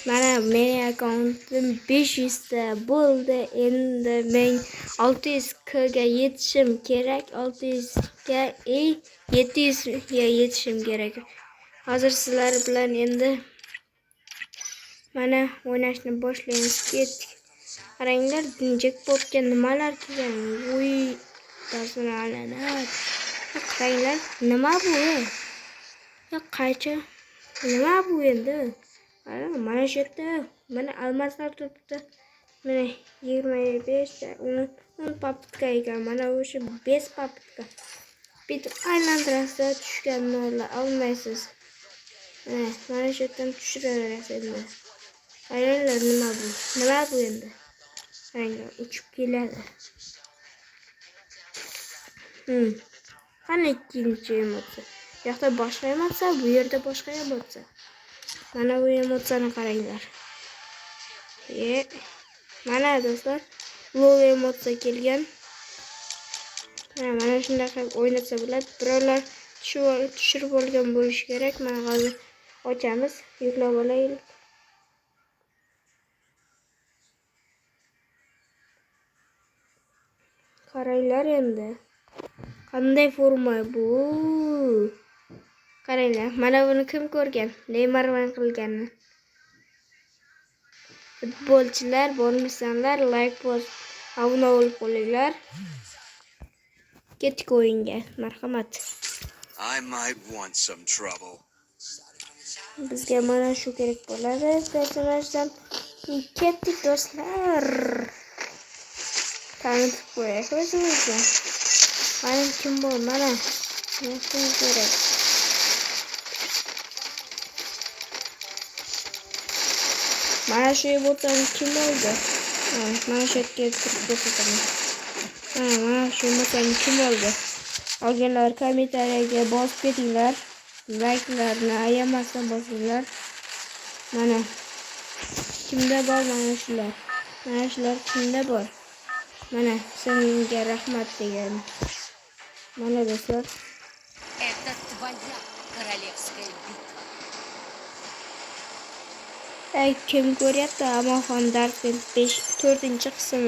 Mana mening akkauntim 500 ta bo'ldi. Endi men 600 ga yetishim kerak. 600 ga 700 ga yetishim kerak. Hozir sizlar bilan endi mana o'ynashni boshlaymiz. Ketdik. Qaranglar, jackpotga nimalar kelgan. Voy, tasnalanat. Qaranglar, nima bu? Qaychi? Nima bu endi? Mana shu yerda mana almaslar turibdi. Mana 25 ta 10 papitka ekan. Mana o'sha 5 papitka. Bitta aylantirasizda tushgan nollar olmaysiz. Mana shu yerdan tushiraverasiz endi. Qaranglar, nima bu? Nima bu endi? Qaranglar, uchib keladi. Qani ikkinchi emotsiya? Bu yoqda boshqa emotsiya, bu yerda boshqa emotsiya. Mana bu emotsiyani qaranglar. Mana do'stlar, lol emotsiya kelgan. Mana shunday qilib o'ynatsa bo'ladi. Birovlar tushirib olgan bo'lishi kerak. Mana hozir ochamiz, yuklab olaylik. Qaranglar endi. Qanday forma bu? Qaranglar, mana buni kim ko'rgan? Neymar qilganini. Futbolchilar bo'lmasanlar, like bosib, obuna bo'lib qo'yinglar. Ketdik o'yinga. Marhamat. I might want some trouble. Bizga mana shu kerak bo'ladi. Personajdan ketdik do'stlar. Tanitib qo'yaylik o'zimizga. Mana kim bu? Mana kim kerak? Mana shu botdan kim oldi? Mana shu yerga kirib ko'rsataman. Mana shu botdan kim oldi? Olganlar kommentariyaga bosib ketinglar. Like'larni ayamasdan bosinglar. Mana kimda bor mana shular? Mana shular kimda bor? Mana senga rahmat degan. Mana do'stlar. Это твоя королевская битва. Kim ko'ryapti? Amoxon Darknet 4-qism.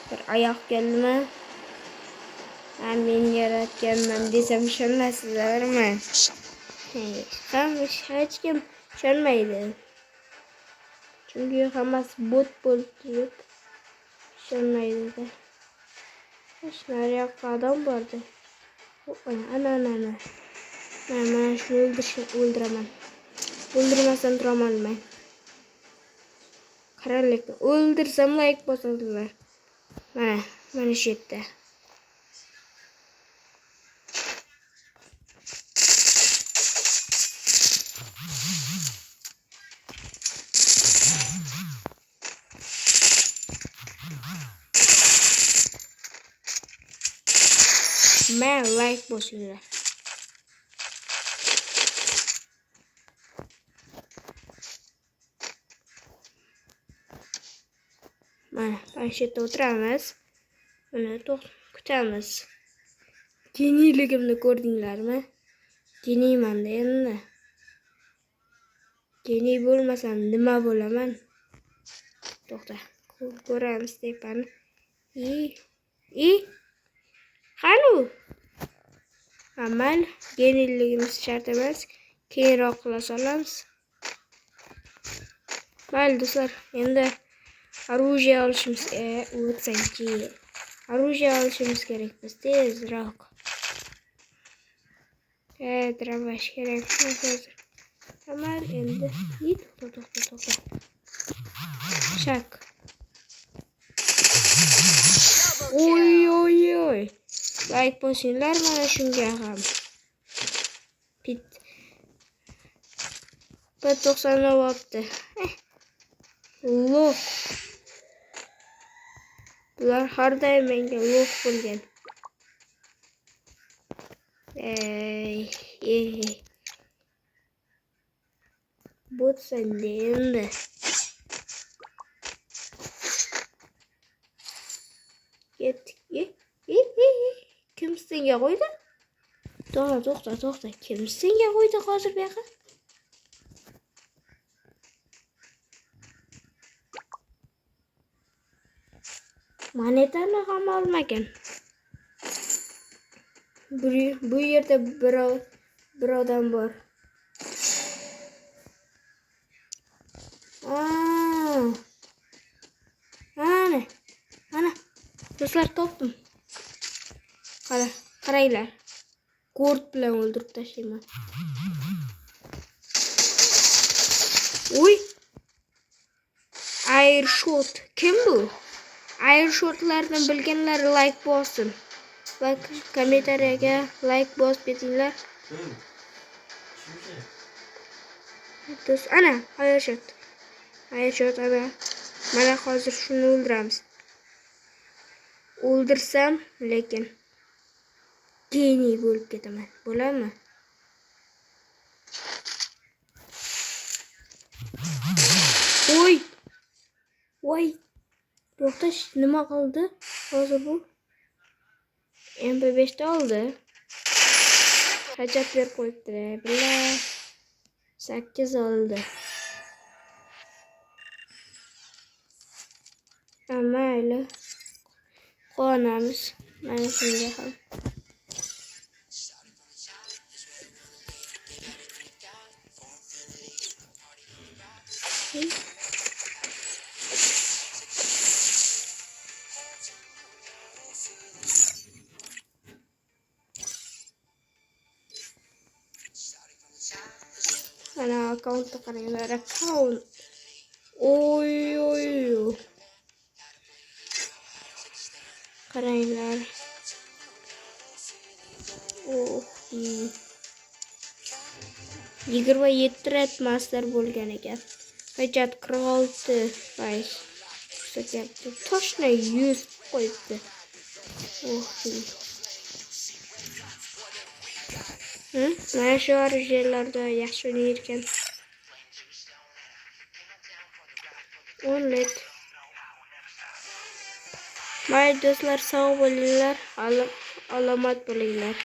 Bir oyoq keldimi? Men yaratganman desam ishonmaysizlarmi? Hech kim ishonmaydi. Chunki hammasi bot bo'lib turib ishonmaydi. Shunday odam bordi. Ana. Mana shuni o'ldiraman. O'ldirmasam turaman men. Qaranglar, o'ldirsam like bosinglar. Mana shu yerda. Men like bosinglar. Mana shu yerda o'tiramiz. Mana kutamiz. Geniyligimni ko'rdinglarmi? Geniyman-da endi. Geniy bo'lmasam nima bo'laman? To'xta. Ko'ramiz tepani. Qani? Amal geniyligimiz shart emas. Keyinroq qila olamiz. Mayli do'stlar, endi оружие olishimiz оружие olishimiz kerak biz tezroq. Trabash kerak hozir. Amal endi to'xta. Shak. Oy. Like bosinglar mana shunga ham. Pit 90 olibdi. Lo'q. Bular har doim menga lo'q bo'lgan. Botsan endi. Ketdik. Kim senga qo'ydi? To'xta. Kim senga qo'ydi hozir bu yoqqa? Monetani ham olmagan. Bu yerda bir odam bor. Ana. Do'stlar topdim. Qaranglar. Gord bilan o'ldirib tashlayman. Uy. Airshot. Kim bu? Airshotlarni bilganlar like bosin. Va kommentariyaga like bosib ketinglar. Do'st, ana, Airshot. Ana. Mana hozir shuni o'ldiramiz. O'ldirsam, lekin geniy bo'lib ketaman. Bo'ladimi? Voy. To'xtash, nima qildi? Hozir bu MP5 ta oldi. Qancha berib qo'yibdi? Billa 8 oldi. Mayli. Qonamiz. Mana shunga ham. Mana accountga qaranglar, account. Oy. Qaranglar. 27 ret master bo'lgan ekan. Hujjat 46%. Ko'rsatyapti. Toshni 100 qo'yibdi. Mana shu orjenlarda yaxshi o'ynayotgan. 10 let. Mayli do'stlar, sog' bo'linglar, alomat bo'linglar.